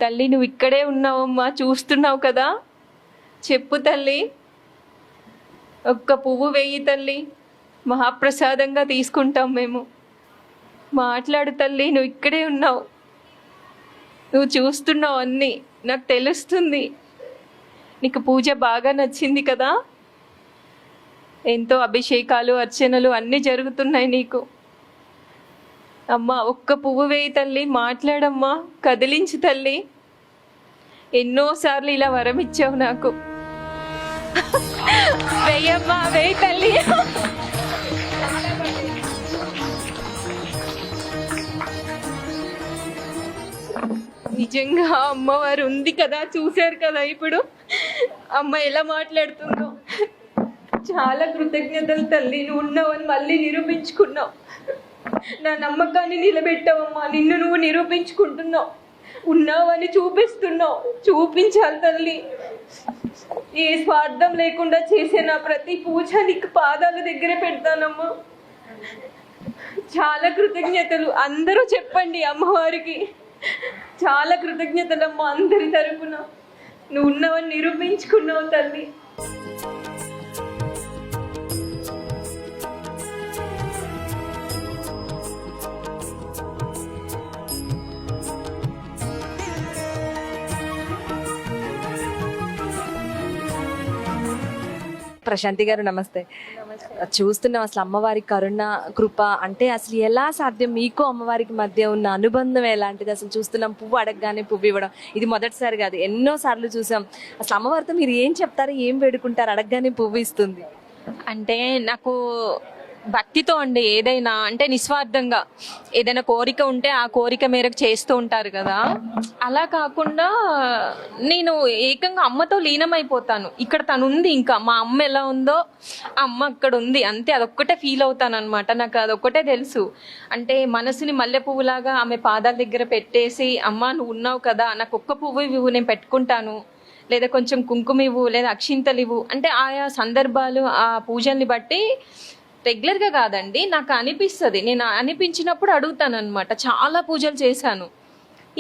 తల్లి నువ్వు ఇక్కడే ఉన్నావమ్మా, చూస్తున్నావు కదా. చెప్పు తల్లి, ఒక్క పువ్వు వేయి తల్లి, మహాప్రసాదంగా తీసుకుంటాం మేము. మాట్లాడు తల్లి, నువ్వు ఇక్కడే ఉన్నావు, నువ్వు చూస్తున్నావు అన్నీ, నాకు తెలుస్తుంది. నీకు పూజ బాగా నచ్చింది కదా. ఎంతో అభిషేకాలు అర్చనలు అన్నీ జరుగుతున్నాయి నీకు. అమ్మా ఒక్క పువ్వు వేయి తల్లి, మాట్లాడమ్మా, కదిలించు తల్లి. ఎన్నోసార్లు ఇలా వరం ఇచ్చావు నాకు. వెయ్యమ్మా, వేయి తల్లి. నిజంగా అమ్మవారు ఉంది కదా, చూశారు కదా ఇప్పుడు అమ్మ ఎలా మాట్లాడుతుందో. చాలా కృతజ్ఞతలు తల్లి, నువ్వు ఉన్నావని మళ్ళీ నిరూపించుకున్నావు. నా నమ్మకాన్ని నిలబెట్టావమ్మా, నిన్ను నువ్వు నిరూపించుకుంటున్నావు, ఉన్నావని చూపిస్తున్నావు. చూపించాలి తల్లి. ఏ స్వార్థం లేకుండా చేసే నా ప్రతి పూజ నీకు పాదాల దగ్గర పెడతానమ్మా. చాలా కృతజ్ఞతలు. అందరూ చెప్పండి అమ్మవారికి చాలా కృతజ్ఞతలమ్మా, అందరి తరపున. నువ్వు ఉన్నావని నిరూపించుకున్నావు తల్లి. ప్రశాంతి గారు నమస్తే. చూస్తున్నాం అసలు అమ్మవారి కరుణ కృప అంటే అసలు ఎలా సాధ్యం, మీకు అమ్మవారికి మధ్య ఉన్న అనుబంధం ఎలాంటిది అసలు చూస్తున్నాం. పువ్వు అడగగానే పువ్వు ఇవ్వడం ఇది మొదటిసారి కాదు, ఎన్నో సార్లు చూసాం. అసలు అమ్మవారితో మీరు ఏం చెప్తారు, ఏం వేడుకుంటారు, అడగగానే పువ్వు ఇస్తుంది అంటే నాకు భక్తితో అండి, ఏదైనా అంటే నిస్వార్థంగా ఏదైనా కోరిక ఉంటే ఆ కోరిక మేరకు చేస్తూ ఉంటారు కదా. అలా కాకుండా నేను ఏకంగా అమ్మతో లీనమైపోతాను. ఇక్కడ తను ఉంది, ఇంకా మా అమ్మ ఎలా ఉందో అమ్మ అక్కడ ఉంది అంతే. అదొక్కటే ఫీల్ అవుతాను అనమాట. నాకు అదొక్కటే తెలుసు. అంటే మనసుని మల్లె పువ్వులాగా ఆమె పాదాల దగ్గర పెట్టేసి, అమ్మ నువ్వు ఉన్నావు కదా, నాకు ఒక్క పువ్వు ఇవ్వు నేను పెట్టుకుంటాను, లేదా కొంచెం కుంకుమ ఇవ్వు, లేదా అక్షింతలు ఇవ్వు అంటే ఆయా సందర్భాలు ఆ పూజల్ని బట్టి రెగ్యులర్గా కాదండి, నాకు అనిపిస్తుంది. నేను అనిపించినప్పుడు అడుగుతాను అనమాట. చాలా పూజలు చేశాను,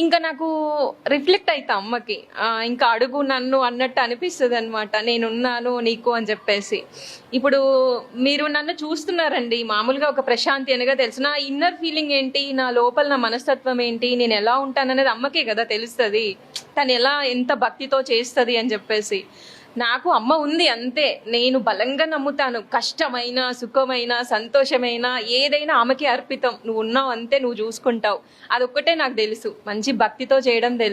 ఇంకా నాకు రిఫ్లెక్ట్ అవుతా అమ్మకి, ఇంకా అడుగు నన్ను అన్నట్టు అనిపిస్తుంది అనమాట. నేనున్నాను నీకు అని చెప్పేసి. ఇప్పుడు మీరు నన్ను చూస్తున్నారండి, మామూలుగా ఒక ప్రశాంతి అనగా తెలుసు. నా ఇన్నర్ ఫీలింగ్ ఏంటి, నా లోపల నా మనస్తత్వం ఏంటి, నేను ఎలా ఉంటాననేది అమ్మకే కదా తెలుస్తుంది. తను ఎలా ఎంత భక్తితో చేస్తుంది అని చెప్పేసి. నాకు అమ్మ ఉంది అంతే. నేను బలంగా నమ్ముతాను, కష్టమైన సుఖమైన సంతోషమైన ఏదైనా ఆమెకి అర్పితం. నువ్వు ఉన్నావు అంతే, నువ్వు చూసుకుంటావు. అదొక్కటే నాకు తెలుసు. మంచి భక్తితో చేయడం తెలుసు.